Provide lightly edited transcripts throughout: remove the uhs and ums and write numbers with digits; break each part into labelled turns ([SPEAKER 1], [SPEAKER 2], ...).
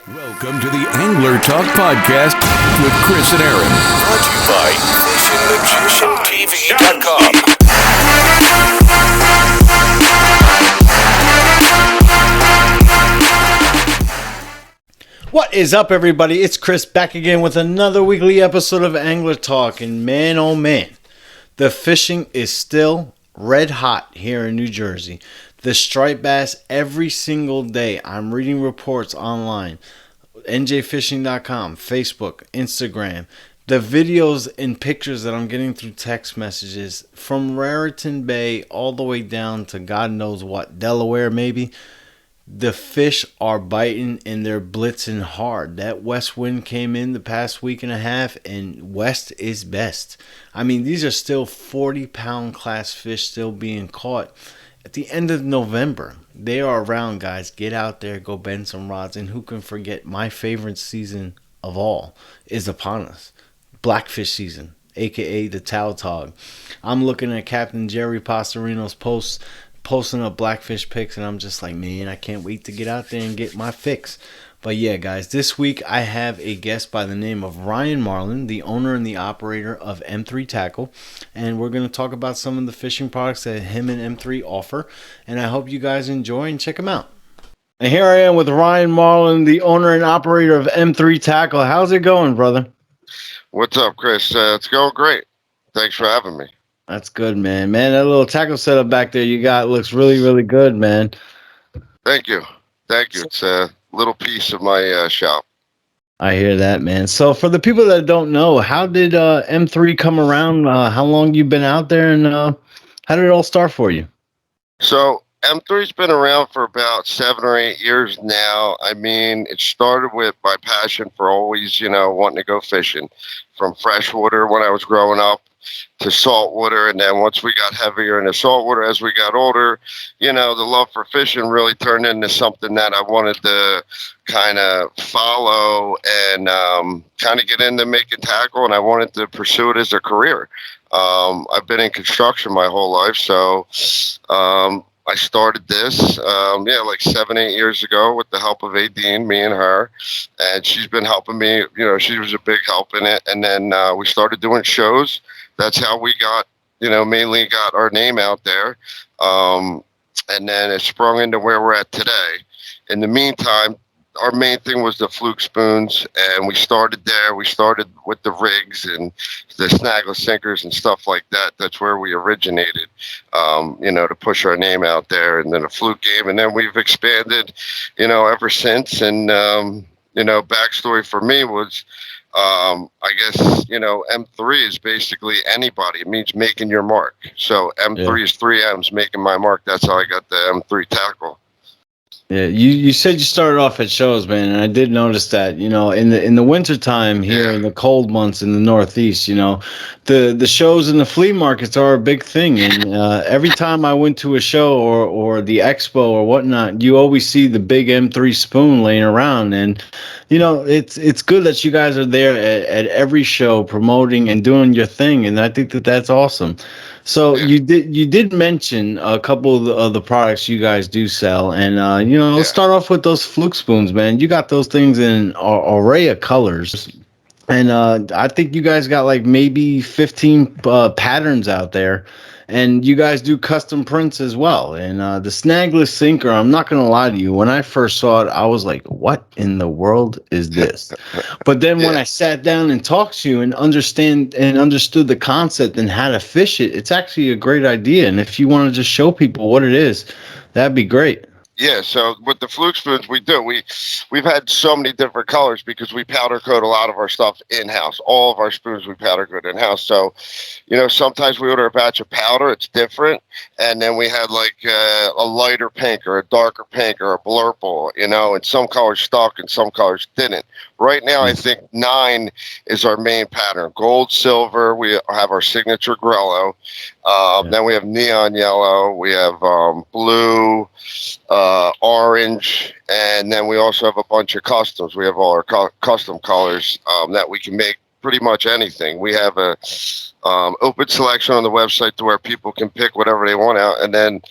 [SPEAKER 1] Welcome to the Angler Talk Podcast with Chris and Aaron. Brought to you by FishingMagicianTV.com.
[SPEAKER 2] What is up, everybody? It's Chris back again with another weekly episode of Angler Talk. And man, oh man, the fishing is still red hot here in New Jersey. The striped bass every single day. I'm reading reports online. NJFishing.com, Facebook, Instagram. The videos and pictures that I'm getting through text messages from Raritan Bay all the way down to God knows what, Delaware maybe. The fish are biting and they're blitzing hard. That west wind came in the past week and a half, and west is best. I mean, these are still 40-pound class fish still being caught. At the end of November, they are around, guys. Get out there, go bend some rods. And who can forget my favorite season of all is upon us. Blackfish season, a.k.a. the Tautog. I'm looking at Captain Jerry Pastorino's posts, posting up blackfish pics, and I'm just like, man, I can't wait to get out there and get my fix. But yeah, guys, this week I have a guest by the name of Ryan Marlin, the owner and the operator of M3Tackle, and we're going to talk about some of the fishing products that him and M3 offer, and I hope you guys enjoy and check them out. And here I am with Ryan Marlin, the owner and operator of M3Tackle. How's it going, brother?
[SPEAKER 3] What's up, Chris? It's going great. Thanks for having me.
[SPEAKER 2] That's good, man. Man, that little tackle setup back there you got looks really, really good, man.
[SPEAKER 3] Thank you. It's a little piece of my shop.
[SPEAKER 2] I hear that, man. So for the people that don't know, how did M3 come around? How long you been out there, and how did it all start for you?
[SPEAKER 3] So M3's been around for about 7 or 8 years now. I mean, it started with my passion for always, wanting to go fishing, from freshwater when I was growing up to saltwater, and then once we got heavier in the saltwater as we got older, the love for fishing really turned into something that I wanted to kind of follow and kind of get into making tackle, and I wanted to pursue it as a career. I've been in construction my whole life, so I started this like 7-8 years ago with the help of Adine, me and her, and she's been helping me. She was a big help in it, and then we started doing shows. That's how we got, mainly got our name out there. And then it sprung into where we're at today. In the meantime, our main thing was the fluke spoons, and we started there. We started with the rigs and the snagless sinkers and stuff like that. That's where we originated, to push our name out there, and then a fluke game. And then we've expanded, ever since. And, backstory for me was, I guess, M3 is basically anybody. It means making your mark. So M3 is 3 M's, making my mark. That's how I got the M3 tackle.
[SPEAKER 2] Yeah, you said you started off at shows, man, and I did notice that, in the winter time here in the cold months in the Northeast, the shows and the flea markets are a big thing. And every time I went to a show or the expo or whatnot, you always see the big M3 spoon laying around. And it's good that you guys are there at every show promoting and doing your thing, and I think that's awesome. So you did mention a couple of the products you guys do sell, and let's start off with those fluke spoons, man. You got those things in an array of colors, and I think you guys got like maybe 15 patterns out there, and you guys do custom prints as well. And the snagless sinker, I'm not gonna lie to you, when I first saw it, I was like, what in the world is this? But then when I sat down and talked to you and understood the concept and how to fish it, it's actually a great idea. And if you want to just show people what it is, that'd be great.
[SPEAKER 3] Yeah, so with the fluke spoons, we've had so many different colors because we powder coat a lot of our stuff in-house. All of our spoons we powder coat in-house. So, sometimes we order a batch of powder, it's different, and then we had like a lighter pink or a darker pink or a blurple, and some colors stuck and some colors didn't. Right now, I think 9 is our main pattern. Gold, silver, we have our signature grello. Then we have neon yellow, we have blue, orange, and then we also have a bunch of customs. We have all our custom colors that we can make pretty much anything. We have a open selection on the website to where people can pick whatever they want out, and then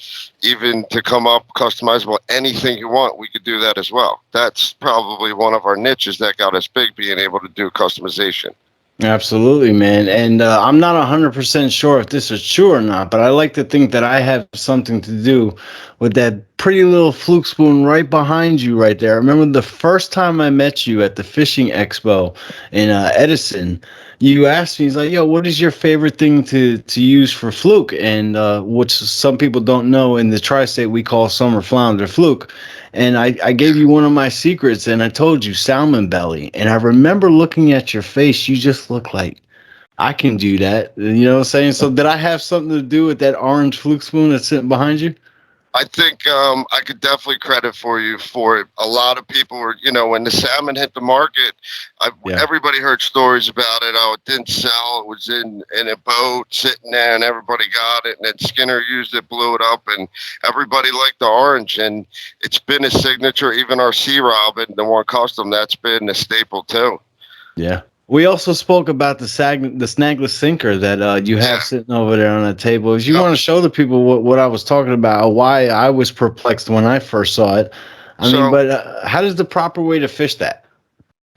[SPEAKER 3] even to come up customizable anything you want, we could do that as well. That's probably one of our niches that got us big, being able to do customization.
[SPEAKER 2] Absolutely, man. And I'm not 100% sure if this is true or not, but I like to think that I have something to do with that pretty little fluke spoon right behind you right there. I remember the first time I met you at the fishing expo in Edison. You asked me, he's like, yo, what is your favorite thing to use for fluke? And which some people don't know, in the tri-state, we call summer flounder fluke. And I gave you one of my secrets, and I told you salmon belly. And I remember looking at your face, you just look like, I can do that. You know what I'm saying? So did I have something to do with that orange fluke spoon that's sitting behind you?
[SPEAKER 3] I think I could definitely credit for you for it. A lot of people were, when the salmon hit the market, everybody heard stories about it. Oh, it didn't sell. It was in a boat sitting there, and everybody got it. And then Skinner used it, blew it up, and everybody liked the orange. And it's been a signature. Even our Sea Robin, the one custom, that's been a staple too.
[SPEAKER 2] Yeah. We also spoke about the snagless sinker that you have sitting over there on the table. If you want to show the people what I was talking about, why I was perplexed when I first saw it. But how does the proper way to fish that?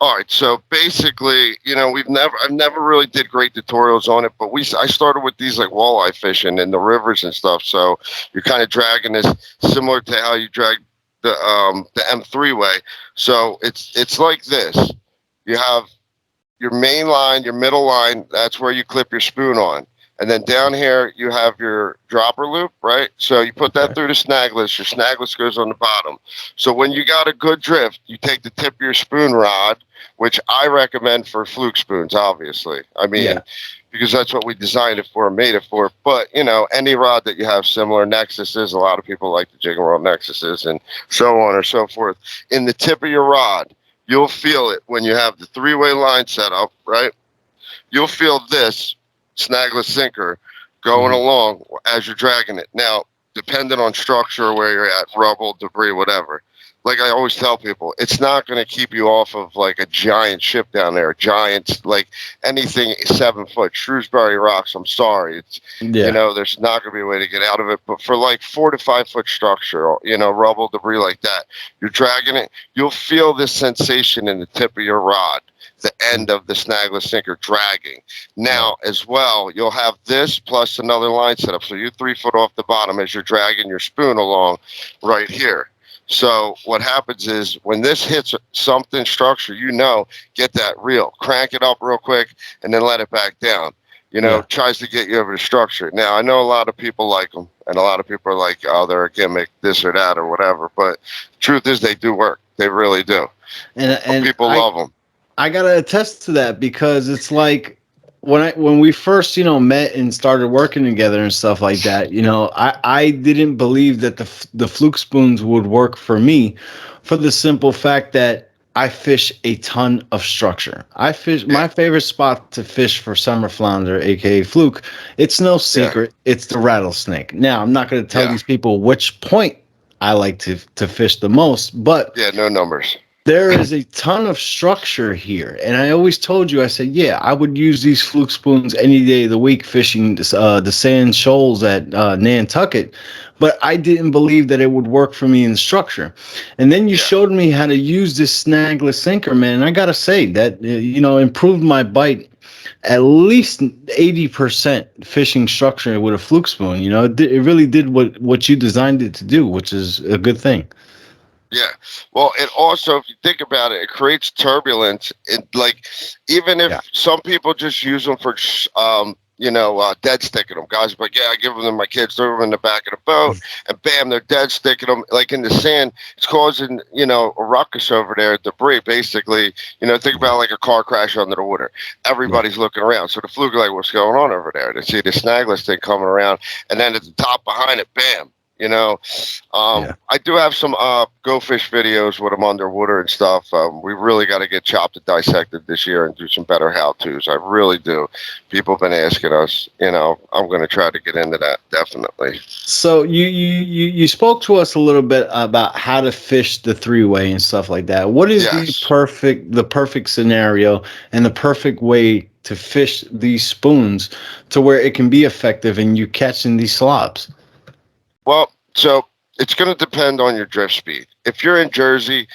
[SPEAKER 3] All right, so basically, I've never really did great tutorials on it, but I started with these like walleye fishing in the rivers and stuff. So you're kind of dragging this similar to how you drag the M3 way. So it's like this. You have your main line, your middle line, that's where you clip your spoon on. And then down here, you have your dropper loop, right? So you put that through the snagless. Your snagless goes on the bottom. So when you got a good drift, you take the tip of your spoon rod, which I recommend for fluke spoons, obviously. I mean, because that's what we designed it for, made it for. But, any rod that you have similar nexuses, a lot of people like the jiggle rod nexuses and so on or so forth. In the tip of your rod, you'll feel it when you have the three-way line set up, right? You'll feel this snagless sinker going along as you're dragging it. Now, depending on structure, where you're at, rubble, debris, whatever, like I always tell people, it's not going to keep you off of like a giant ship down there, like anything 7 foot. Shrewsbury rocks, I'm sorry. It's, there's not going to be a way to get out of it. But for like 4 to 5 foot structure, rubble, debris like that, you're dragging it, you'll feel this sensation in the tip of your rod, the end of the snagless sinker dragging. Now, as well, you'll have this plus another line set up. So you're 3 foot off the bottom as you're dragging your spoon along right here. So what happens is when this hits something structure, get that reel, crank it up real quick, and then let it back down. Tries to get you over the structure. Now, I know a lot of people like them, and a lot of people are like, oh, they're a gimmick, this or that or whatever. But the truth is they do work. They really do. And people love them.
[SPEAKER 2] I got to attest to that, because it's like, when we first, met and started working together and stuff like that, I didn't believe that the fluke spoons would work for me, for the simple fact that I fish a ton of structure. My favorite spot to fish for summer flounder, aka fluke. It's no secret. It's the rattlesnake. Now, I'm not going to tell these people which point I like to fish the most, but
[SPEAKER 3] no numbers.
[SPEAKER 2] There is a ton of structure here. And I always told you, I said, I would use these fluke spoons any day of the week fishing the sand shoals at Nantucket. But I didn't believe that it would work for me in structure. And then you showed me how to use this snagless sinker, man. And I got to say that, improved my bite at least 80% fishing structure with a fluke spoon. It really did what you designed it to do, which is a good thing.
[SPEAKER 3] Yeah. Well, it also, if you think about it, it creates turbulence. Even if some people just use them for, dead sticking them. Guys are like, I give them to my kids, throw them in the back of the boat, and bam, they're dead sticking them. Like in the sand, it's causing, a ruckus over there, debris, basically. Think about like a car crash under the water. Everybody's looking around. So the fluke, like, what's going on over there? They see the snagless thing coming around, and then at the top behind it, bam. I do have some go fish videos with them underwater and stuff. We really got to get chopped and dissected this year and do some better how-tos. I really do. People have been asking us. I'm going to try to get into that, definitely.
[SPEAKER 2] So you spoke to us a little bit about how to fish the three-way and stuff like that. What is the perfect scenario and the perfect way to fish these spoons to where it can be effective and you catching these slobs?
[SPEAKER 3] Well, so it's going to depend on your drift speed. If you're in Jersey,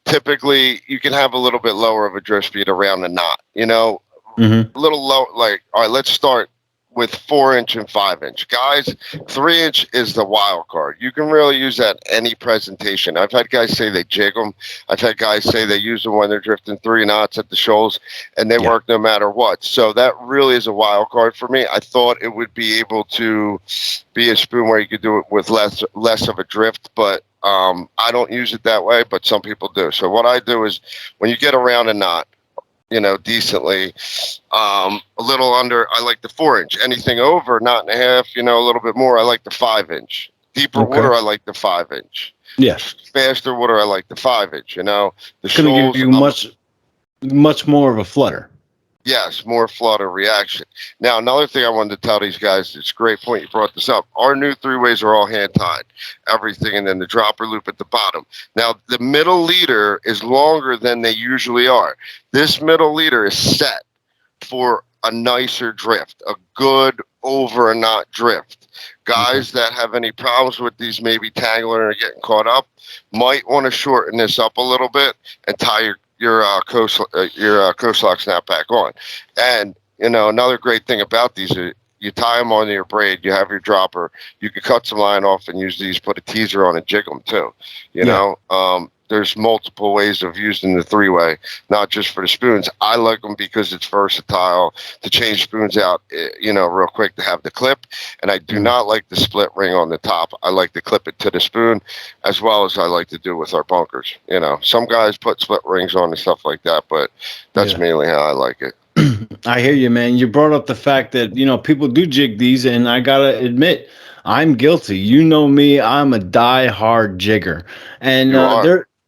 [SPEAKER 3] typically you can have a little bit lower of a drift speed around the knot.
[SPEAKER 2] Mm-hmm.
[SPEAKER 3] A little low. Like, all right, let's start with 4-inch and 5-inch. Guys, 3-inch is the wild card. You can really use that any presentation. I've had guys say they jig them. I've had guys say they use them when they're drifting 3 knots at the shoals, and they work no matter what. So that really is a wild card for me. I thought it would be able to be a spoon where you could do it with less of a drift, but I don't use it that way, but some people do. So what I do is when you get around a knot, decently, a little under, I like the 4-inch. Anything over knot and a half, a little bit more, I like the 5-inch. Deeper water, I like the 5-inch.
[SPEAKER 2] Yeah.
[SPEAKER 3] Faster water, I like the 5-inch. The
[SPEAKER 2] It's going to
[SPEAKER 3] shoals,
[SPEAKER 2] give you much more of a flutter.
[SPEAKER 3] Yes, more flutter reaction. Now, another thing I wanted to tell these guys, it's a great point you brought this up. Our new 3-ways are all hand-tied, everything, and then the dropper loop at the bottom. Now, the middle leader is longer than they usually are. This middle leader is set for a nicer drift, a good over a knot drift. Guys that have any problems with these maybe tangling or getting caught up might want to shorten this up a little bit and tie your coast lock snap back on. And another great thing about these is you tie them onto your braid, you have your dropper, you can cut some line off and use these, put a teaser on and jig them too. There's multiple ways of using the 3-way, not just for the spoons. I like them because it's versatile to change spoons out, real quick, to have the clip. And I do not like the split ring on the top. I like to clip it to the spoon, as well as I like to do with our bunkers. Some guys put split rings on and stuff like that, but that's mainly how I like it.
[SPEAKER 2] I hear you, man. You brought up the fact that, people do jig these, and I got to admit, I'm guilty. You know me, I'm a die-hard jigger. And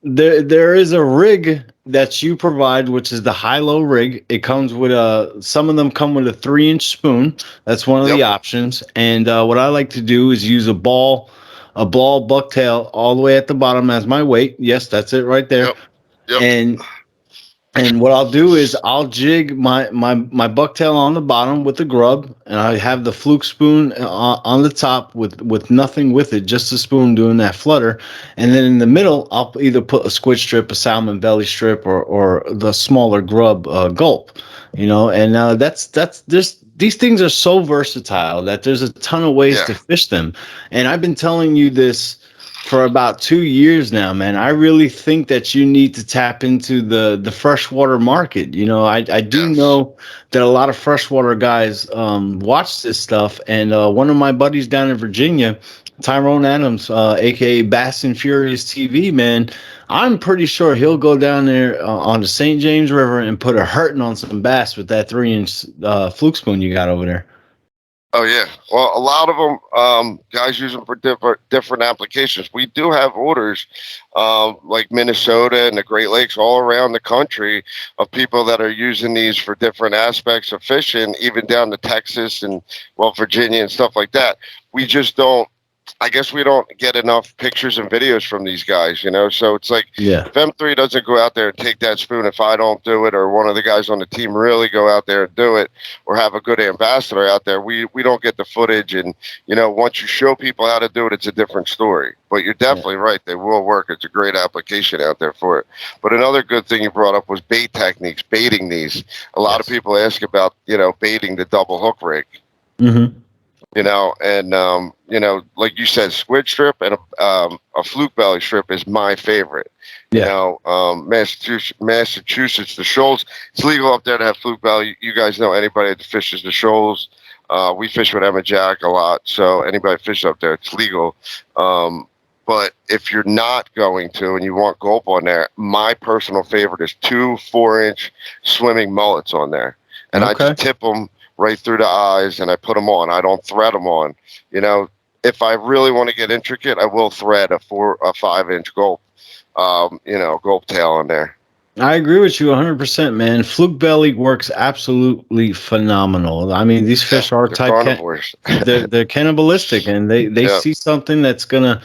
[SPEAKER 2] there is a rig that you provide, which is the high-low rig. It comes with some of them come with a 3-inch spoon. That's one of the options. And what I like to do is use a ball bucktail all the way at the bottom as my weight. Yes, that's it right there. Yep. And what I'll do is I'll jig my bucktail on the bottom with the grub, and I have the fluke spoon on the top with nothing with it, just the spoon doing that flutter. And then in the middle, I'll either put a squid strip, a salmon belly strip, or the smaller grub gulp. And that's just, these things are so versatile that there's a ton of ways to fish them. And I've been telling you this for about 2 years now, man. I really think that you need to tap into the freshwater market. I do know that a lot of freshwater guys watch this stuff. And one of my buddies down in Virginia, Tyrone Adams, aka Bass and Furious TV, man, I'm pretty sure he'll go down there on the St. James River and put a hurting on some bass with that 3-inch fluke spoon you got over there.
[SPEAKER 3] Oh yeah, well, a lot of them guys use them for different applications. We do have orders like Minnesota and the Great Lakes, all around the country, of people that are using these for different aspects of fishing, even down to Texas and Virginia and stuff like that. We just don't. I guess we don't get enough pictures and videos from these guys, so it's like, if M3 doesn't go out there and take that spoon, if I don't do it, or one of the guys on the team really go out there and do it, or have a good ambassador out there, we don't get the footage. And, once you show people how to do it, it's a different story. But you're definitely right. They will work. It's a great application out there for it. But another good thing you brought up was bait techniques, baiting these. A lot of people ask about, baiting the double hook rig. Mm-hmm. Like you said, squid strip and a fluke belly strip is my favorite. Massachusetts, the shoals, it's legal up there to have fluke belly. You guys know anybody that fishes the shoals. We fish with Emma Jack a lot, so anybody fish up there, it's legal. But if you're not going to and you want gulp on there, my personal favorite is 2 4-inch swimming mullets on there. And I just tip them right through the eyes, and I put them on. I don't thread them on. If I really want to get intricate, I will thread a 5-inch gulp, gulp tail on there.
[SPEAKER 2] I agree with you 100%, man. Fluke belly works absolutely phenomenal. I mean, these fish are
[SPEAKER 3] carnivores.
[SPEAKER 2] They're cannibalistic, and they see something that's gonna,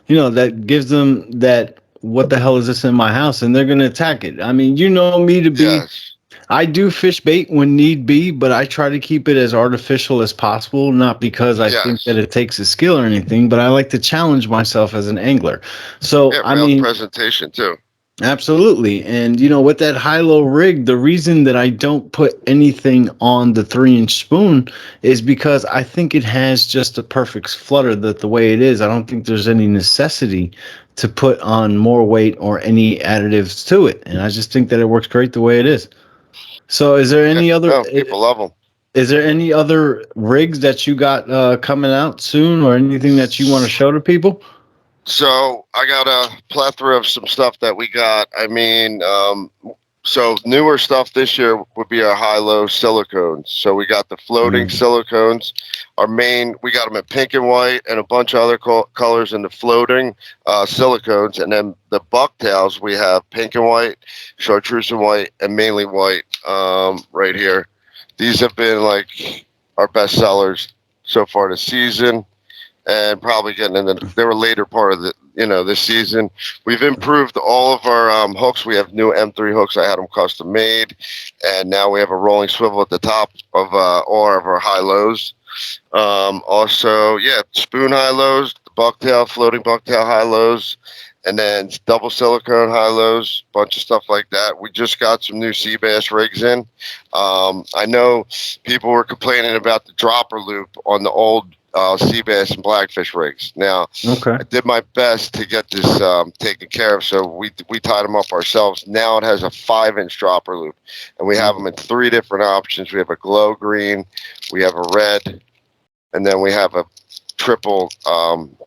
[SPEAKER 2] that gives them that, what the hell is this in my house, and they're gonna attack it. I mean, me to be. Yes. I do fish bait when need be, but I try to keep it as artificial as possible, not because I think that
[SPEAKER 3] Yes.
[SPEAKER 2] it takes a skill or anything, but I like to challenge myself as an angler. So,
[SPEAKER 3] Yeah,
[SPEAKER 2] I
[SPEAKER 3] mouth
[SPEAKER 2] mean,
[SPEAKER 3] presentation too.
[SPEAKER 2] absolutely. And, with that high-low rig, the reason that I don't put anything on the 3-inch spoon is because I think it has just a perfect flutter that the way it is. I don't think there's any necessity to put on more weight or any additives to it. And I just think that it works great the way it is. So
[SPEAKER 3] Yeah. No, people love them.
[SPEAKER 2] is there any other rigs that you got coming out soon or anything that you want to show to people?
[SPEAKER 3] So I got a plethora of some stuff that we got. I mean, so newer stuff this year would be our high-low silicones. So we got the floating
[SPEAKER 2] Mm.
[SPEAKER 3] silicones. Our main, we got them in pink and white and a bunch of other colors in the floating silicones. And then the bucktails, we have pink and white, chartreuse and white, and mainly white right here. These have been like our best sellers so far this season, and probably getting in they were later part of the this season. We've improved all of our hooks. We have new M3 hooks. I had them custom made, and now we have a rolling swivel at the top of all of our high lows. Also, yeah, spoon high lows, the bucktail, floating bucktail high lows, and then double silicone high lows, bunch of stuff like that. We just got some new sea bass rigs in. I know people were complaining about the dropper loop on the old sea bass and blackfish rigs. Now,
[SPEAKER 2] Okay.
[SPEAKER 3] I did my best to get this taken care of, so we tied them up ourselves. Now it has a 5-inch dropper loop, and we have them in 3 different options. We have a glow green, we have a red, and then we have a triple,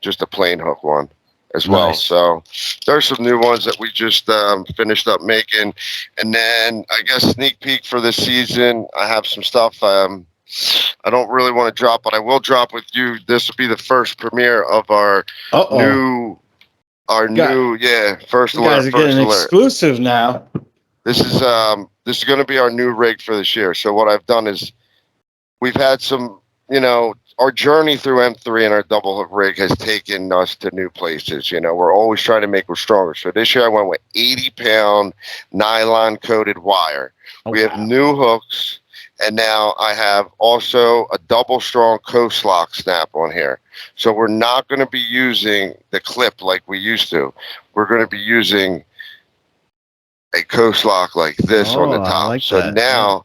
[SPEAKER 3] just a plain hook one as well.
[SPEAKER 2] Nice.
[SPEAKER 3] So there's some new ones that we just finished up making. And then I guess sneak peek for this season, I have some stuff I don't really want to drop, but I will drop with you. This will be the first premiere of our
[SPEAKER 2] Uh-oh.
[SPEAKER 3] new,
[SPEAKER 2] Got,
[SPEAKER 3] first
[SPEAKER 2] you guys
[SPEAKER 3] alert,
[SPEAKER 2] are
[SPEAKER 3] first
[SPEAKER 2] getting
[SPEAKER 3] alert.
[SPEAKER 2] exclusive now.
[SPEAKER 3] This is going to be our new rig for this year. So what I've done is we've had some, our journey through M3 and our double hook rig has taken us to new places. We're always trying to make it stronger. So this year I went with 80-pound nylon coated wire.
[SPEAKER 2] Oh,
[SPEAKER 3] We have
[SPEAKER 2] wow.
[SPEAKER 3] new hooks, and now I have also a double strong coast lock snap on here. So we're not going to be using the clip like we used to. We're going to be using a coast lock like this on
[SPEAKER 2] Oh,
[SPEAKER 3] the
[SPEAKER 2] I
[SPEAKER 3] top.
[SPEAKER 2] like
[SPEAKER 3] So
[SPEAKER 2] that. Yeah.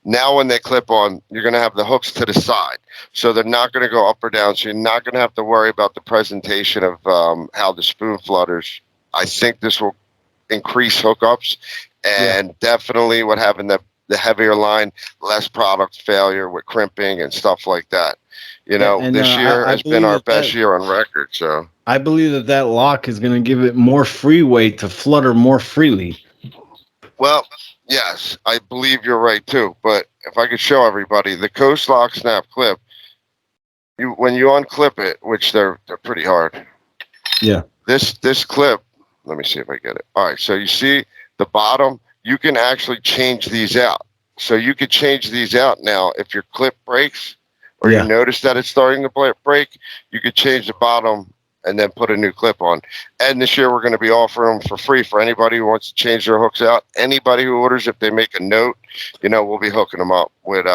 [SPEAKER 3] now when they clip on, you're going to have the hooks to the side. So they're not going to go up or down. So you're not going to have to worry about the presentation of how the spoon flutters. I think this will increase hookups,
[SPEAKER 2] Yeah.
[SPEAKER 3] and definitely what having the heavier line, less product failure with crimping and stuff like that.
[SPEAKER 2] Yeah, and
[SPEAKER 3] This year
[SPEAKER 2] I
[SPEAKER 3] has been
[SPEAKER 2] believe
[SPEAKER 3] our
[SPEAKER 2] that
[SPEAKER 3] best year on record. So,
[SPEAKER 2] I believe that that lock is going to give it more free weight to flutter more freely.
[SPEAKER 3] well, yes, I believe you're right too. But if I could show everybody the Coast Lock Snap clip, when you unclip it, which they're pretty hard.
[SPEAKER 2] Yeah.
[SPEAKER 3] This clip, let me see if I get it. All right, so you see the bottom, you can actually change these out. So you could change these out now if your clip breaks or you
[SPEAKER 2] Yeah.
[SPEAKER 3] notice that it's starting to break, you could change the bottom and then put a new clip on. And this year we're going to be offering them for free for anybody who wants to change their hooks out. Anybody who orders, if they make a note, we'll be hooking them up with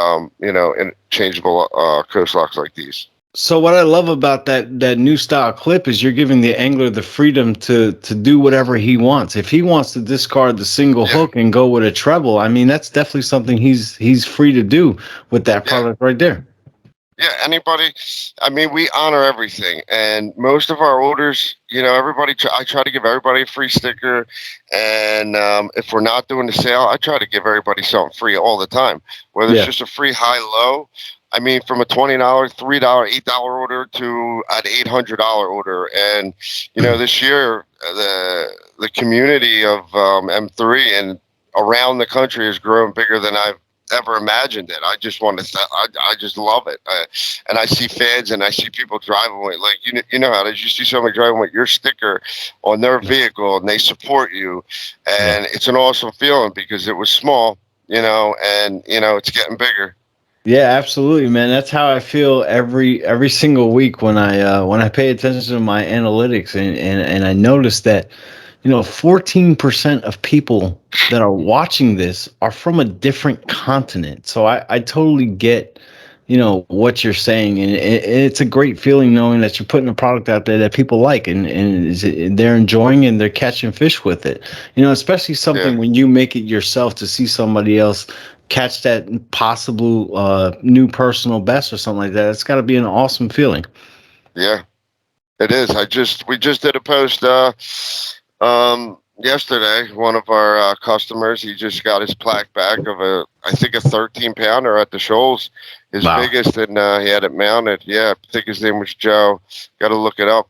[SPEAKER 3] changeable coast locks like these.
[SPEAKER 2] So what I love about that new style clip is you're giving the angler the freedom to do whatever he wants. If he wants to discard the single
[SPEAKER 3] Yeah,
[SPEAKER 2] hook and go with a treble, I mean that's definitely something he's free to do with that
[SPEAKER 3] yeah.
[SPEAKER 2] product right there.
[SPEAKER 3] Yeah, anybody. I mean, we honor everything, and most of our orders, everybody. I try to give everybody a free sticker, and if we're not doing the sale, I try to give everybody something free all the time. Whether it's
[SPEAKER 2] Yeah.
[SPEAKER 3] just a free high low, I mean, from a $20, $3, $8 order to an $800 order, and this year the community of M3 and around the country has grown bigger than I've ever imagined it. I just want to. I just love it, and I see fans and I see people driving with you know how it is. You see somebody driving with your sticker on their vehicle and they support you,
[SPEAKER 2] Yeah.
[SPEAKER 3] and it's an awesome feeling because it was small, and it's getting bigger.
[SPEAKER 2] Yeah, absolutely, man. That's how I feel every single week when I pay attention to my analytics and I notice that 14% of people that are watching this are from a different continent. So I totally get, what you're saying. And it's a great feeling knowing that you're putting a product out there that people like and they're enjoying and they're catching fish with it. Especially
[SPEAKER 3] Yeah.
[SPEAKER 2] something when you make it yourself to see somebody else catch that possible new personal best or something like that. It's got to be an awesome feeling.
[SPEAKER 3] Yeah. It is. We just did a post yesterday. One of our customers, he just got his plaque back of I think a 13-pounder at the Shoals, his
[SPEAKER 2] Wow.
[SPEAKER 3] biggest, and he had it mounted. Yeah, I think his name was Joe. Got to look it up.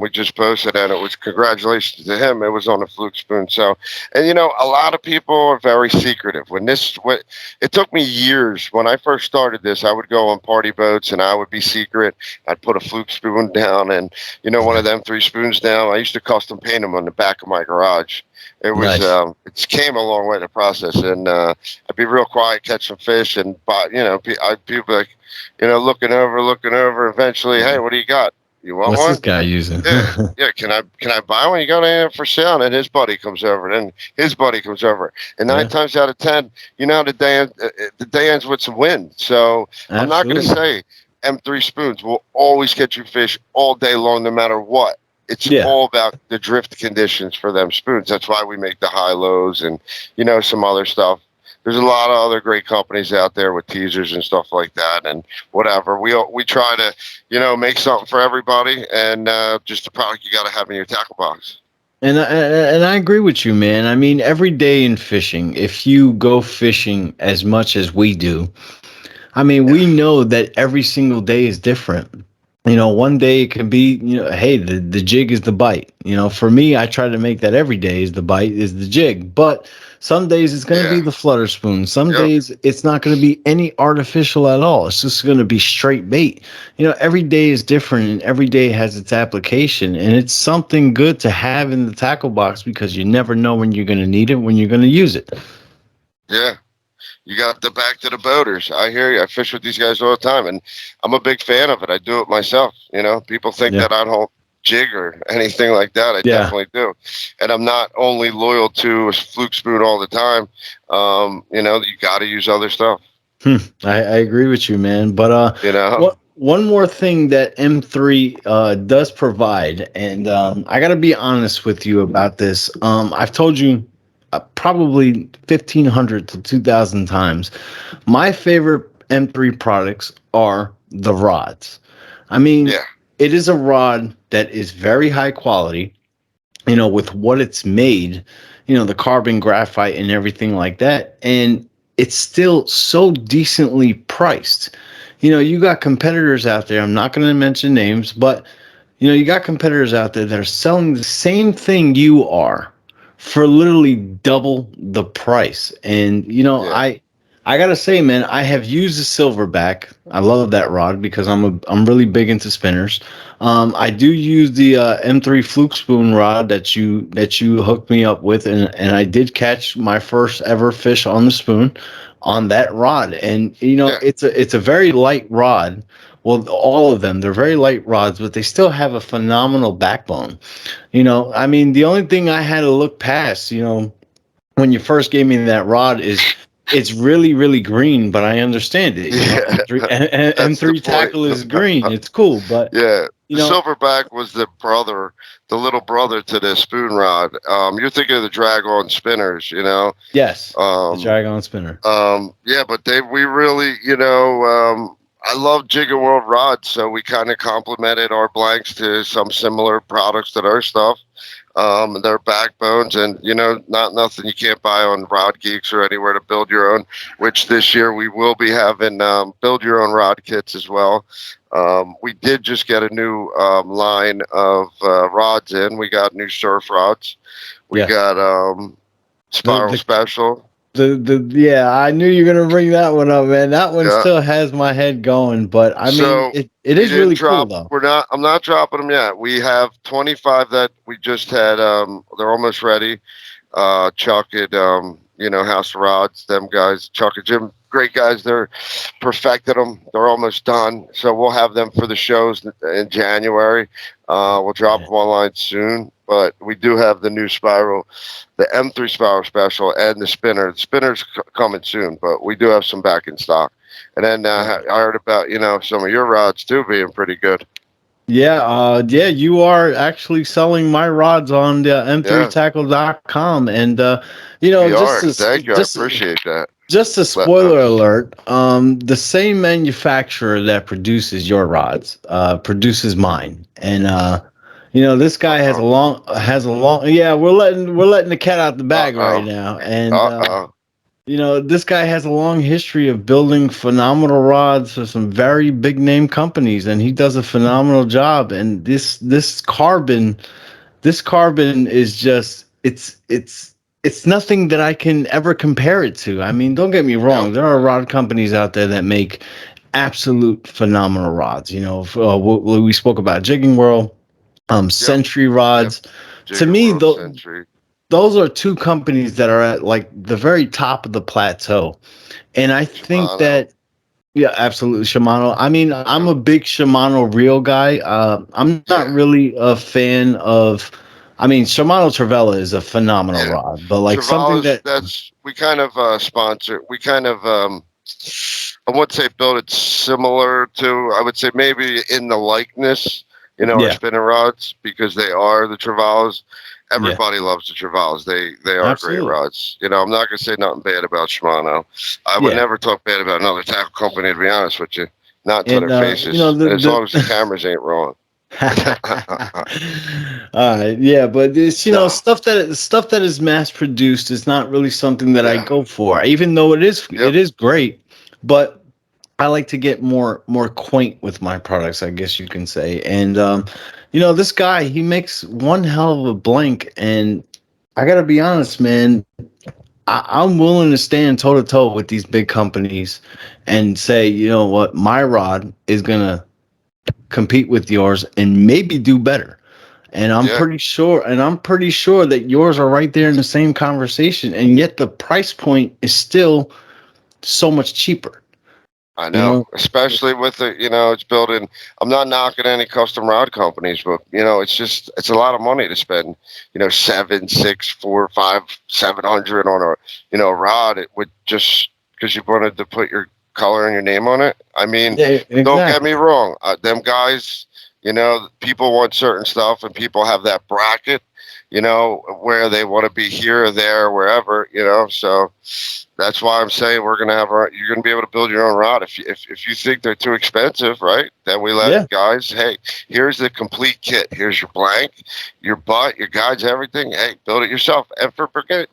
[SPEAKER 3] We just posted, and it was congratulations to him. It was on a fluke spoon. So, and a lot of people are very secretive. It took me years when I first started this. I would go on party boats, and I would be secret. I'd put a fluke spoon down, and one of them three spoons down. I used to custom paint them on the back of my garage. It was
[SPEAKER 2] Nice.
[SPEAKER 3] it came a long way in the process, and I'd be real quiet, catch some fish, and people be like, looking over. Eventually, hey, what do you got? You want
[SPEAKER 2] What's this
[SPEAKER 3] one?
[SPEAKER 2] guy using?
[SPEAKER 3] Yeah, yeah. Can I buy one? You got anything for sale? And his buddy comes over, and his buddy comes over, and nine
[SPEAKER 2] Yeah,
[SPEAKER 3] times out of 10, the day ends with some wind. So I'm not going to
[SPEAKER 2] absolutely.
[SPEAKER 3] say M3 spoons will always catch you fish all day long, no matter what. It's
[SPEAKER 2] Yeah.
[SPEAKER 3] all about the drift conditions for them spoons. That's why we make the high lows and some other stuff. There's a lot of other great companies out there with teasers and stuff like that, and whatever. We try to make something for everybody, and just the product you got to have in your tackle box.
[SPEAKER 2] And I agree with you, man. I mean, every day in fishing, if you go fishing as much as we do, I mean,
[SPEAKER 3] Yeah,
[SPEAKER 2] we know that every single day is different. One day it can be, hey, the jig is the bite. For me, I try to make that every day is the bite is the jig. But some days it's going to be
[SPEAKER 3] yeah,
[SPEAKER 2] the flutter spoon. Some
[SPEAKER 3] yep,
[SPEAKER 2] days it's not going to be any artificial at all. It's just going to be straight bait. Every day is different and every day has its application. And it's something good to have in the tackle box because you never know when you're going to need it, when you're going to use it.
[SPEAKER 3] yeah. You got the back to the boaters. I hear you. I fish with these guys all the time, and I'm a big fan of it. I do it myself. People think
[SPEAKER 2] Yeah.
[SPEAKER 3] that I don't jig or anything like that. I
[SPEAKER 2] Yeah.
[SPEAKER 3] definitely do, and I'm not only loyal to a fluke spoon all the time. You got to use other stuff.
[SPEAKER 2] I agree with you, man. But
[SPEAKER 3] You know.
[SPEAKER 2] one more thing that M3 does provide, and I got to be honest with you about this. I've told you probably 1,500 to 2,000 times. My favorite M3 products are the rods. I mean,
[SPEAKER 3] Yeah.
[SPEAKER 2] it is a rod that is very high quality. With what it's made, the carbon graphite and everything like that. And it's still so decently priced. You got competitors out there. I'm not going to mention names, but you got competitors out there that are selling the same thing you are for literally double the price. And
[SPEAKER 3] Yeah.
[SPEAKER 2] I gotta say, man, I have used the silverback. I love that rod because I'm really big into spinners. I do use the M3 fluke spoon rod that you hooked me up with, and I did catch my first ever fish on the spoon on that rod. And
[SPEAKER 3] Yeah.
[SPEAKER 2] it's a very light rod. Well, all of them, they're very light rods, but they still have a phenomenal backbone. I mean, the only thing I had to look past, when you first gave me that rod is it's really, really green, but I understand it.
[SPEAKER 3] Yeah.
[SPEAKER 2] M3
[SPEAKER 3] That's the
[SPEAKER 2] M3
[SPEAKER 3] point.
[SPEAKER 2] tackle is green. It's cool, but
[SPEAKER 3] Yeah.
[SPEAKER 2] you
[SPEAKER 3] The
[SPEAKER 2] know,
[SPEAKER 3] silverback was the little brother to the spoon rod. You're thinking of the drag on spinners,
[SPEAKER 2] yes, the
[SPEAKER 3] Um,
[SPEAKER 2] Dragon spinner.
[SPEAKER 3] yeah, but we really, I love Jig and World rods, so we kind of complemented our blanks to some similar products that our stuff. Their backbones, and not nothing you can't buy on Rod Geeks or anywhere to build your own. Which this year we will be having build your own rod kits as well. We did just get a new line of rods in. We got new surf rods. We
[SPEAKER 2] Yes,
[SPEAKER 3] got
[SPEAKER 2] the
[SPEAKER 3] Spiral
[SPEAKER 2] the
[SPEAKER 3] Special.
[SPEAKER 2] yeah, I knew you were gonna bring that one up, man. That one
[SPEAKER 3] Yeah.
[SPEAKER 2] still has my head going, but I mean,
[SPEAKER 3] So
[SPEAKER 2] it
[SPEAKER 3] we
[SPEAKER 2] is
[SPEAKER 3] didn't
[SPEAKER 2] really cool
[SPEAKER 3] drop.
[SPEAKER 2] though.
[SPEAKER 3] I'm not dropping them yet. We have 25 that we just had. They're almost ready. Chuck at House of Rods, them guys, Chuck and Jim great guys. They're perfected them. They're almost done. So we'll have them for the shows in January. We'll drop them online soon. But we do have the new spiral, the M3 spiral special, and the spinner. The spinner's coming soon, but we do have some back in stock. And then I heard about some of your rods too being pretty good.
[SPEAKER 2] Yeah, you are actually selling my rods on the
[SPEAKER 3] Yeah,
[SPEAKER 2] M3Tackle.com, and
[SPEAKER 3] we
[SPEAKER 2] just
[SPEAKER 3] are.
[SPEAKER 2] as
[SPEAKER 3] Thank you. I appreciate that.
[SPEAKER 2] just a
[SPEAKER 3] Letting
[SPEAKER 2] spoiler
[SPEAKER 3] us.
[SPEAKER 2] alert, the same manufacturer that produces your rods produces mine, and this guy
[SPEAKER 3] Uh
[SPEAKER 2] has a long yeah, we're letting the cat out the bag right
[SPEAKER 3] oh.
[SPEAKER 2] now, and
[SPEAKER 3] Uh oh.
[SPEAKER 2] this guy has a long history of building phenomenal rods for some very big name companies, and he does a phenomenal job. And this carbon is just it's nothing that I can ever compare it to. I mean, don't get me
[SPEAKER 3] Yep.
[SPEAKER 2] wrong. There are rod companies out there that make absolute phenomenal rods. We spoke about Jigging World,
[SPEAKER 3] Yep.
[SPEAKER 2] Century
[SPEAKER 3] Yep.
[SPEAKER 2] Rods. To
[SPEAKER 3] Jigger
[SPEAKER 2] me,
[SPEAKER 3] World
[SPEAKER 2] though,
[SPEAKER 3] Century.
[SPEAKER 2] those are two companies that are at like the very top of the plateau. And I think
[SPEAKER 3] Shimano.
[SPEAKER 2] that, yeah, absolutely, Shimano. I mean, I'm
[SPEAKER 3] Yep.
[SPEAKER 2] a big Shimano reel guy. I'm not
[SPEAKER 3] Yeah.
[SPEAKER 2] really a fan of. I mean, Shimano Travella is a phenomenal
[SPEAKER 3] Yeah.
[SPEAKER 2] rod, but like something
[SPEAKER 3] Travala's,
[SPEAKER 2] that,
[SPEAKER 3] that's, we kind of sponsor, we kind of, I wouldn't say build it similar to, I would say maybe in the likeness, our
[SPEAKER 2] yeah,
[SPEAKER 3] spinning rods, because they are the Travalas.
[SPEAKER 2] yeah,
[SPEAKER 3] Everybody loves the Travalas. They are great
[SPEAKER 2] absolutely,
[SPEAKER 3] rods. I'm not going to say nothing bad about Shimano. I would
[SPEAKER 2] yeah,
[SPEAKER 3] never talk bad about another tackle company, to be honest with you. Not to
[SPEAKER 2] and
[SPEAKER 3] their faces, as long as the
[SPEAKER 2] the
[SPEAKER 3] cameras ain't wrong.
[SPEAKER 2] yeah, but it's
[SPEAKER 3] No.
[SPEAKER 2] stuff that is mass produced is not really something that I
[SPEAKER 3] Yeah.
[SPEAKER 2] go for, even though it
[SPEAKER 3] Yep.
[SPEAKER 2] is great. But I like to get more quaint with my products, I guess you can say. And this guy, he makes one hell of a blank, and I gotta be honest, man. I'm willing to stand toe to toe with these big companies and say, you know what, my rod is gonna compete with yours and maybe do better. And
[SPEAKER 3] Yeah.
[SPEAKER 2] I'm pretty sure that yours are right there in the same conversation, and yet the price point is still so much cheaper.
[SPEAKER 3] I
[SPEAKER 2] You
[SPEAKER 3] know,
[SPEAKER 2] know,
[SPEAKER 3] especially with the, it's building. I'm not knocking any custom rod companies, but it's a lot of money to spend. Seven, six, four, five, 700 on a, rod. It would just because you wanted to put your color and your name on it. I mean,
[SPEAKER 2] yeah,
[SPEAKER 3] don't get me
[SPEAKER 2] exactly.
[SPEAKER 3] wrong. Them guys, people want certain stuff, and people have that bracket. Where they want to be here or there, or wherever. So that's why I'm saying you're going to be able to build your own rod. If you think they're too expensive, right? Then we
[SPEAKER 2] Yeah,
[SPEAKER 3] let guys, hey, here's the complete kit. Here's your blank, your butt, your guides, everything. Hey, build it yourself. And for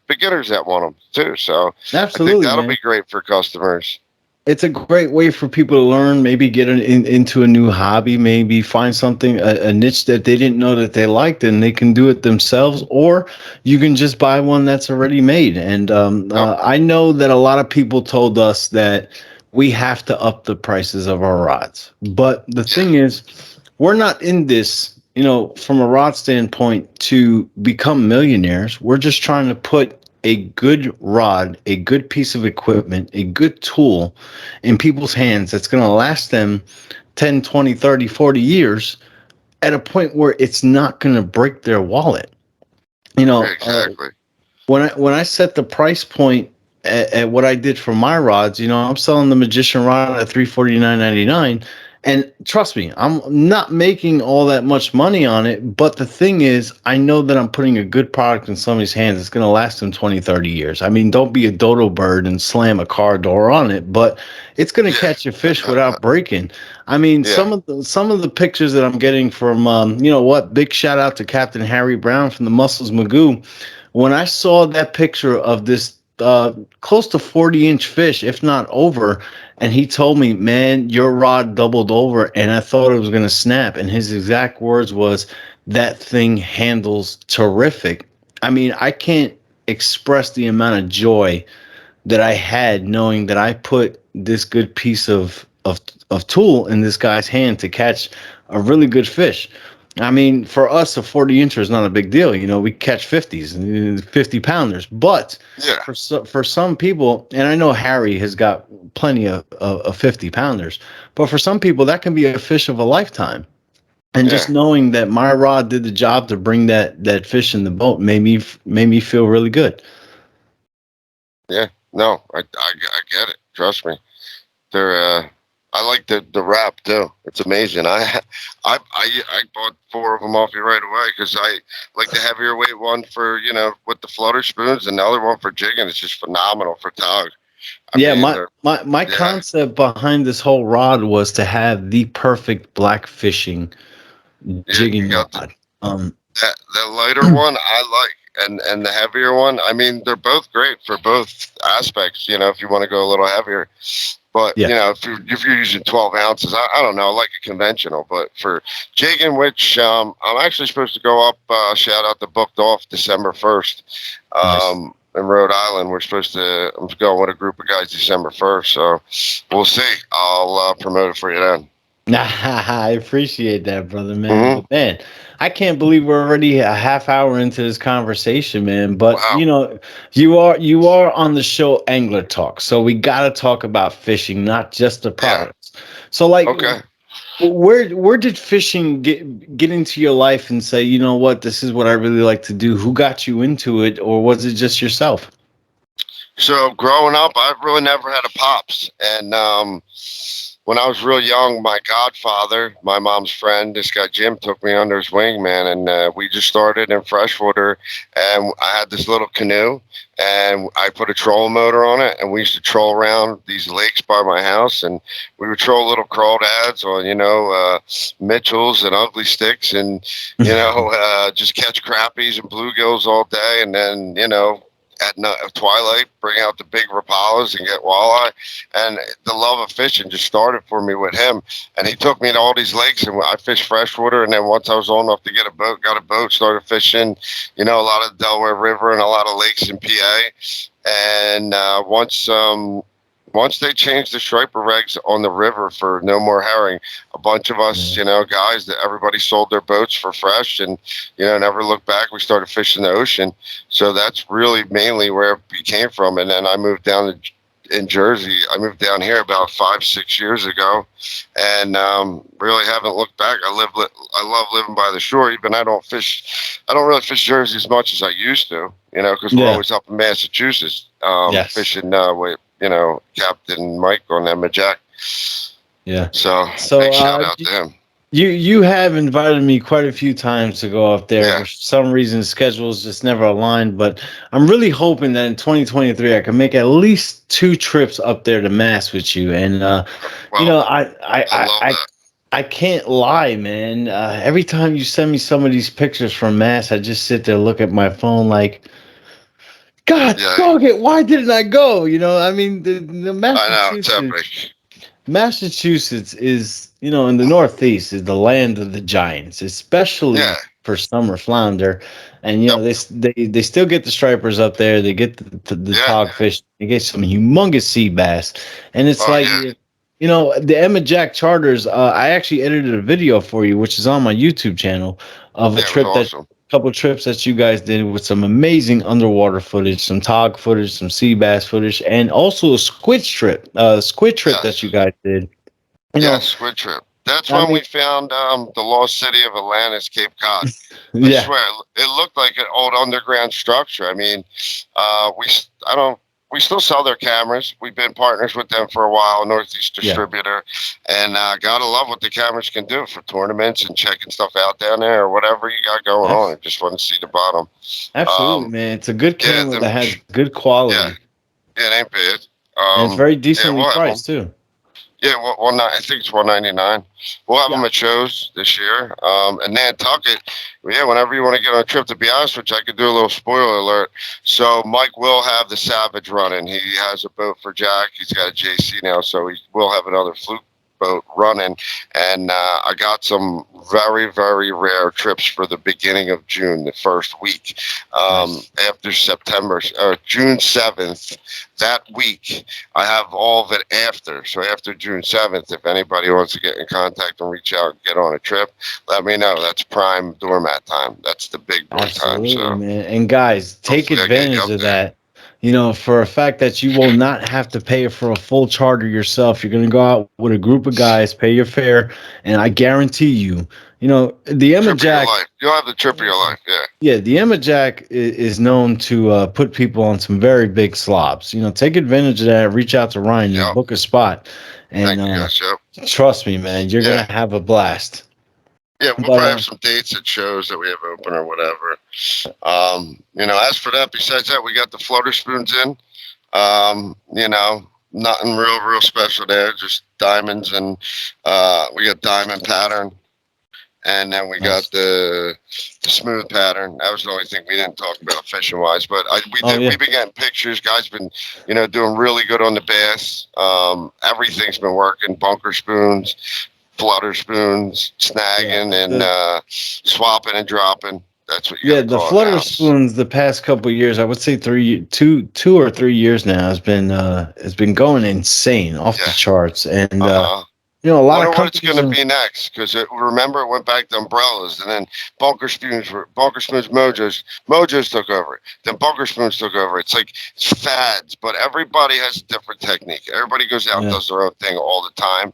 [SPEAKER 3] beginners that want them too. So I think
[SPEAKER 2] absolutely,
[SPEAKER 3] that'll
[SPEAKER 2] man.
[SPEAKER 3] be great for customers.
[SPEAKER 2] It's a great way for people to learn, maybe get into a new hobby, maybe find something, a niche that they didn't know that they liked, and they can do it themselves, or you can just buy one that's already made. And
[SPEAKER 3] Yep.
[SPEAKER 2] I know that a lot of people told us that we have to up the prices of our rods. But the
[SPEAKER 3] Yeah.
[SPEAKER 2] thing is, we're not in this, from a rod standpoint to become millionaires. We're just trying to put a good rod, a good piece of equipment, a good tool in people's hands that's going to last them 10, 20, 30, 40 years at a point where it's not going to break their wallet. You know,
[SPEAKER 3] Exactly.
[SPEAKER 2] when I set the price point at what I did for my rods, I'm selling the Magician rod at $349.99, and trust me, I'm not making all that much money on it. But the thing is, I know that I'm putting a good product in somebody's hands. It's going to last them 20, 30 years. I mean, don't be a dodo bird and slam a car door on it, but it's going to catch a fish
[SPEAKER 3] Yeah.
[SPEAKER 2] without breaking. I mean,
[SPEAKER 3] Yeah.
[SPEAKER 2] some of the pictures that I'm getting from, big shout out to Captain Harry Brown from the Muscles Magoo. When I saw that picture of this close to 40-inch fish, if not over, and he told me, man, your rod doubled over, and I thought it was going to snap. And his exact words was, that thing handles terrific. I mean, I can't express the amount of joy that I had knowing that I put this good piece of tool in this guy's hand to catch a really good fish. I mean, for us, a 40 incher is not a big deal. We catch 50s and 50 pounders. But
[SPEAKER 3] Yeah,
[SPEAKER 2] for some people, and I know Harry has got plenty of 50 pounders, but for some people, that can be a fish of a lifetime. And just
[SPEAKER 3] yeah,
[SPEAKER 2] knowing that my rod did the job to bring that fish in the boat made me feel really good.
[SPEAKER 3] yeah. No, I get it. Trust me. They're I like the wrap too. It's amazing. I bought four of them off you right away because I like the heavier weight one for with the flutter spoons, and the other one for jigging. It's just phenomenal for tog. I
[SPEAKER 2] Yeah,
[SPEAKER 3] mean,
[SPEAKER 2] my
[SPEAKER 3] they're
[SPEAKER 2] my my
[SPEAKER 3] yeah,
[SPEAKER 2] concept behind this whole rod was to have the perfect black fishing
[SPEAKER 3] yeah. You
[SPEAKER 2] jigging
[SPEAKER 3] got
[SPEAKER 2] rod. Um,
[SPEAKER 3] that lighter one I like, and the heavier one. I mean, they're both great for both aspects. If you want to go a little heavier. But
[SPEAKER 2] yeah,
[SPEAKER 3] if you're using 12 ounces, I don't know, I like a conventional. But for jigging, which I'm actually supposed to go up, shout out the booked off December 1st,
[SPEAKER 2] nice.
[SPEAKER 3] in Rhode Island. I'm going with a group of guys December 1st, so we'll see. I'll promote it for you then.
[SPEAKER 2] I appreciate that, brother, man.
[SPEAKER 3] Hmm.
[SPEAKER 2] But man, I can't believe we're already a half hour into this conversation, man. But
[SPEAKER 3] Wow.
[SPEAKER 2] you are on the show Angler Talk, so we got to talk about fishing, not just the
[SPEAKER 3] Yeah.
[SPEAKER 2] products. So, like,
[SPEAKER 3] Okay.
[SPEAKER 2] where did fishing get into your life and say, you know what, this is what I really like to do? Who got you into it, or was it just yourself?
[SPEAKER 3] So growing up, I really never had a pops, and when I was real young, my godfather, my mom's friend, this guy Jim, took me under his wing, man, and we just started in freshwater. And I had this little canoe, and I put a trolling motor on it, and we used to troll around these lakes by my house, and we would troll little crawdads on, Mitchells and ugly sticks, and just catch crappies and bluegills all day, and then at twilight, bring out the big rapalas and get walleye. And the love of fishing just started for me with him. And he took me to all these lakes, and I fished freshwater. And then once I was old enough to get a boat, got a boat, started fishing, a lot of the Delaware River and a lot of lakes in PA. And once they changed the striper regs on the river for no more herring, a bunch of us,
[SPEAKER 2] Yeah.
[SPEAKER 3] guys, that everybody sold their boats for fresh, and never looked back. We started fishing the ocean, so that's really mainly where it came from. And then I moved down in Jersey. I moved down here about 5, 6 years ago, and really haven't looked back. I love living by the shore. Even I don't fish. I don't really fish Jersey as much as I used to. Because we're
[SPEAKER 2] Yeah.
[SPEAKER 3] always up in Massachusetts,
[SPEAKER 2] Yes.
[SPEAKER 3] fishing with Captain Mike on Emma Jack.
[SPEAKER 2] Yeah.
[SPEAKER 3] So
[SPEAKER 2] So
[SPEAKER 3] big shout out to him.
[SPEAKER 2] you have invited me quite a few times to go up there.
[SPEAKER 3] Yeah.
[SPEAKER 2] For some reason, schedules just never aligned. But I'm really hoping that in 2023 I can make at least two trips up there to Mass with you. And you
[SPEAKER 3] Well,
[SPEAKER 2] know, I I
[SPEAKER 3] I
[SPEAKER 2] I
[SPEAKER 3] love
[SPEAKER 2] I,
[SPEAKER 3] that.
[SPEAKER 2] I can't lie, man. Every time you send me some of these pictures from Mass, I just sit there, look at my phone, like, God
[SPEAKER 3] Yeah,
[SPEAKER 2] dog it, why didn't I go? I mean, the
[SPEAKER 3] I know it's
[SPEAKER 2] Massachusetts.
[SPEAKER 3] epic.
[SPEAKER 2] Massachusetts is, in the Northeast, is the land of the giants,
[SPEAKER 3] Yeah.
[SPEAKER 2] especially for summer flounder. And
[SPEAKER 3] Yep.
[SPEAKER 2] they still get the stripers up there. They get the
[SPEAKER 3] Yeah.
[SPEAKER 2] togfish. They get some humongous sea bass. And it's
[SPEAKER 3] Oh
[SPEAKER 2] like,
[SPEAKER 3] yeah.
[SPEAKER 2] the Emma Jack charters. I actually edited a video for you, which is on my YouTube channel, of a
[SPEAKER 3] Yeah. It was
[SPEAKER 2] trip that
[SPEAKER 3] awesome.
[SPEAKER 2] couple trips that you guys did with some amazing underwater footage, some tog footage, some sea bass footage, and also a squid trip that you
[SPEAKER 3] Yes.
[SPEAKER 2] guys did. You
[SPEAKER 3] Yes.
[SPEAKER 2] know,
[SPEAKER 3] Squid trip. That's
[SPEAKER 2] I
[SPEAKER 3] when
[SPEAKER 2] mean,
[SPEAKER 3] we found the lost city of Atlantis, Cape Cod. I
[SPEAKER 2] yeah,
[SPEAKER 3] swear, it looked like an old underground structure. I mean, I don't, we still sell their cameras. We've been partners with them for a while, Northeast
[SPEAKER 2] yeah,
[SPEAKER 3] distributor, and gotta love what the cameras can do for tournaments and checking stuff out down there or whatever you got going on. I
[SPEAKER 2] abs-
[SPEAKER 3] just want to see the bottom.
[SPEAKER 2] absolutely,
[SPEAKER 3] Um,
[SPEAKER 2] man. It's a good
[SPEAKER 3] yeah,
[SPEAKER 2] camera that has good
[SPEAKER 3] yeah,
[SPEAKER 2] quality,
[SPEAKER 3] yeah, it ain't bad.
[SPEAKER 2] and it's very
[SPEAKER 3] Yeah,
[SPEAKER 2] decently
[SPEAKER 3] we'll have them.
[SPEAKER 2] priced too.
[SPEAKER 3] Yeah, I think it's 199. We'll have them
[SPEAKER 2] Yeah,
[SPEAKER 3] at shows this year. And Nantucket, yeah, whenever you want to get on a trip, to be honest with you, I could do a little spoiler alert. So Mike will have the Savage running. He has a boat for Jack. He's got a JC now, so he will have another fluke boat running, and I got some very, very rare trips for the beginning of June, the first week. After September, or June 7th, that week, I have all of it after. So after June 7th, if anybody wants to get in contact and reach out and get on a trip, let me know. That's prime doormat time. That's the big boy time.
[SPEAKER 2] Absolutely,
[SPEAKER 3] So
[SPEAKER 2] man. And guys, take
[SPEAKER 3] hopefully I get you
[SPEAKER 2] advantage
[SPEAKER 3] up
[SPEAKER 2] of
[SPEAKER 3] there.
[SPEAKER 2] that. For a fact that you will not have to pay for a full charter yourself. You're going to go out with a group of guys, pay your fare, and I guarantee you, the Emma
[SPEAKER 3] Trip of your
[SPEAKER 2] Jack.
[SPEAKER 3] life. You'll have the trip of your life. Yeah.
[SPEAKER 2] Yeah, the Emma Jack is known to put people on some very big slobs. Take advantage of that. Reach out to Ryan and
[SPEAKER 3] Yep.
[SPEAKER 2] book a spot. And
[SPEAKER 3] Thank you guys. Yep.
[SPEAKER 2] trust me, man, you're
[SPEAKER 3] Yeah.
[SPEAKER 2] gonna have a blast.
[SPEAKER 3] Yeah, we'll
[SPEAKER 2] But
[SPEAKER 3] probably have some dates at shows that we have open or whatever. As for that, besides that, we got the floater spoons in. Nothing real special there, just diamonds, and we got diamond pattern, and then we
[SPEAKER 2] nice.
[SPEAKER 3] got the smooth pattern. That was the only thing we didn't talk about fishing wise, but
[SPEAKER 2] Yeah.
[SPEAKER 3] we've been getting pictures. Guys been doing really good on the bass. Everything's been working. Bunker spoons, flutter spoons, snagging, and swapping and dropping. That's what you got to
[SPEAKER 2] the
[SPEAKER 3] call it
[SPEAKER 2] flutter
[SPEAKER 3] now.
[SPEAKER 2] spoons the past couple of years, I would say two or 3 years now has been going insane off the
[SPEAKER 3] Yeah.
[SPEAKER 2] charts, and
[SPEAKER 3] Uh-huh.
[SPEAKER 2] a lot
[SPEAKER 3] Wonder
[SPEAKER 2] of
[SPEAKER 3] what it's
[SPEAKER 2] companies.
[SPEAKER 3] going to be next, because remember it went back to umbrellas, and then bunker spoons Mojos took over it. Then bunker spoons took over. It's like fads, but everybody has a different technique. Everybody goes out and
[SPEAKER 2] Yeah.
[SPEAKER 3] does their own thing all the time,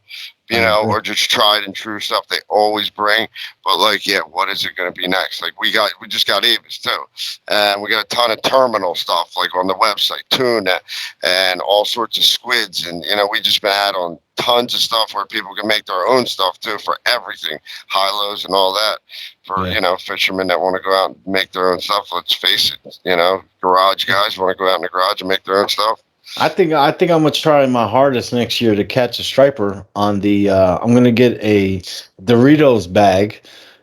[SPEAKER 3] or just tried and true stuff they always bring. But what is it going to be next? Like we just got Avis too, and we got a ton of terminal stuff like on the website, tuna, and all sorts of squids, and we just been add on tons of stuff where people can make their own stuff too for everything, high lows and all that. For fishermen that want to go out and make their own stuff. Let's face it, garage guys want to go out in the garage and make their own stuff.
[SPEAKER 2] I think I'm gonna try my hardest next year to catch a striper on the. I'm gonna get a Doritos bag,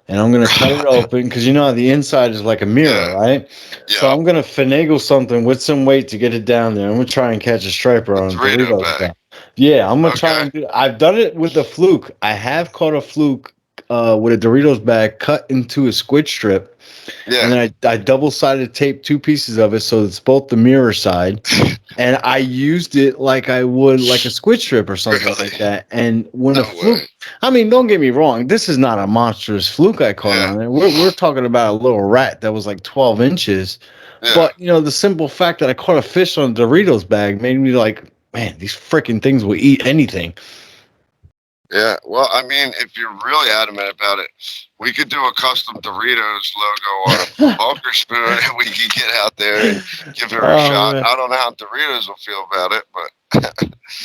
[SPEAKER 2] and I'm gonna cut it open because the inside is like a mirror, right?
[SPEAKER 3] Yeah.
[SPEAKER 2] So I'm gonna finagle something with some weight to get it down there. I'm gonna try and catch a striper on a Doritos bag. Yeah, I'm gonna try and do. I've done it with a fluke. I have caught a fluke with a Doritos bag cut into a squid strip. Yeah. And then I double-sided taped two pieces of it so it's both the mirror side. And I used it like I would like a squid strip or something like that. And when a fluke, I mean, don't get me wrong, this is not a monstrous fluke I caught on it. We're talking about a little rat that was like 12 inches. Yeah. But, the simple fact that I caught a fish on a Doritos bag made me like, man, these freaking things will eat anything.
[SPEAKER 3] Yeah, well, I mean, if you're really adamant about it, we could do a custom Doritos logo on a bunker spoon, and we could get out there and give it a shot. Man. I don't know how Doritos will feel about it, but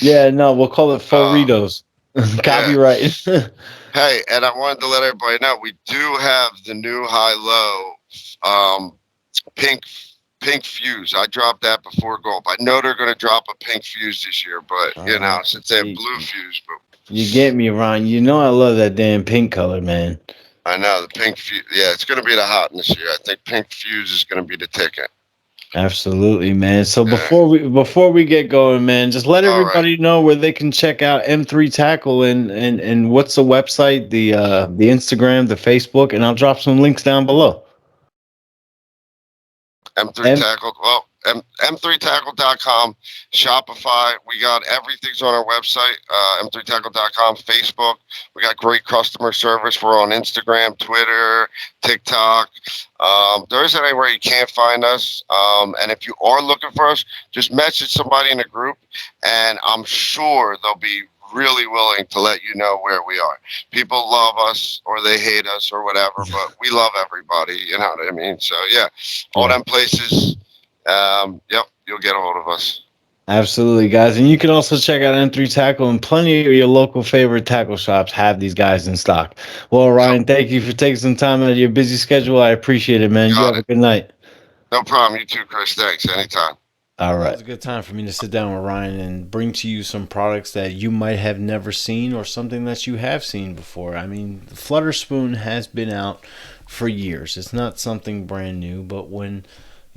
[SPEAKER 2] yeah, no, we'll call it Doritos. Copyright.
[SPEAKER 3] Hey, and I wanted to let everybody know we do have the new high-low pink fuse. I dropped that before Gulp. I know they're going to drop a pink fuse this year, but since they have blue fuse, but.
[SPEAKER 2] You get me, Ron. I love that damn pink color, man.
[SPEAKER 3] I know the pink fuse. Yeah, it's going to be the hot this year. I think pink fuse is going to be the ticket.
[SPEAKER 2] Absolutely, man. So before we get going, man, just let everybody know where they can check out M3Tackle and what's the website, the Instagram, the Facebook, and I'll drop some links down below.
[SPEAKER 3] M3Tackle. Well, M3Tackle.com, Shopify. We got everything's on our website, M3Tackle.com, Facebook. We got great customer service. We're on Instagram, Twitter, TikTok. There isn't anywhere you can't find us. And if you are looking for us, just message somebody in the group, and I'm sure they'll be really willing to let you know where we are. People love us or they hate us or whatever, but we love everybody. You know what I mean? So, all them places. You'll get a hold of us.
[SPEAKER 2] Absolutely, guys. And you can also check out M3Tackle, and plenty of your local favorite tackle shops have these guys in stock. Well, Ryan, thank you for taking some time out of your busy schedule. I appreciate it, man. You have a good night.
[SPEAKER 3] No problem. You too, Chris. Thanks. Anytime.
[SPEAKER 2] All right. It was a good time for me to sit down with Ryan and bring to you some products that you might have never seen or something that you have seen before. I mean, the Flutter Spoon has been out for years. It's not something brand new, but when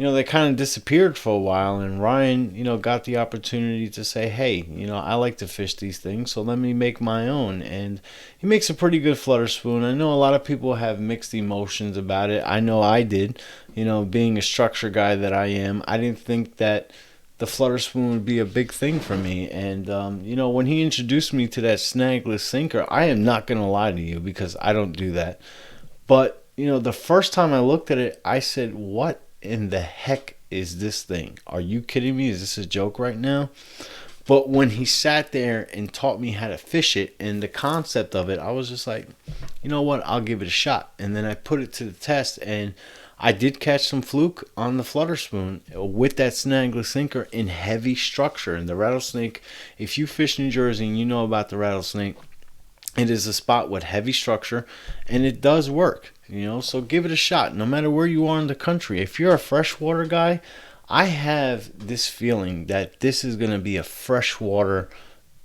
[SPEAKER 2] they kind of disappeared for a while, and Ryan, got the opportunity to say, hey, I like to fish these things, so let me make my own. And he makes a pretty good flutter spoon. I know a lot of people have mixed emotions about it. I know I did. Being a structure guy that I am, I didn't think that the flutter spoon would be a big thing for me. And, when he introduced me to that snagless sinker, I am not going to lie to you because I don't do that. But, the first time I looked at it, I said, what in the heck is this thing? Are you kidding me? Is this a joke right now? But when he sat there and taught me how to fish it and the concept of it, I was just like, you know what? I'll give it a shot. And then I put it to the test, and I did catch some fluke on the flutter spoon with that snagless sinker in heavy structure. And the rattlesnake, if you fish New Jersey and you know about the rattlesnake, it is a spot with heavy structure, and it does work, so give it a shot no matter where you are in the country. If you're a freshwater guy, I have this feeling that this is going to be a freshwater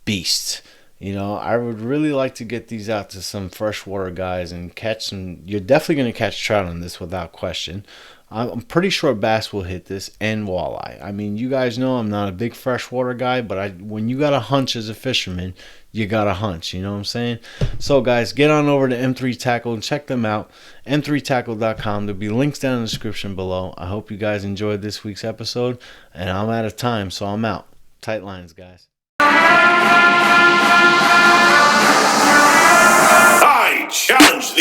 [SPEAKER 2] beast. I would really like to get these out to some freshwater guys and catch some. You're definitely going to catch trout on this without question. I'm pretty sure bass will hit this and walleye. I mean, you guys know I'm not a big freshwater guy, but when you got a hunch as a fisherman, you got a hunch. You know what I'm saying? So, guys, get on over to M3Tackle and check them out. M3Tackle.com. There'll be links down in the description below. I hope you guys enjoyed this week's episode, and I'm out of time, so I'm out. Tight lines, guys.
[SPEAKER 4] I challenge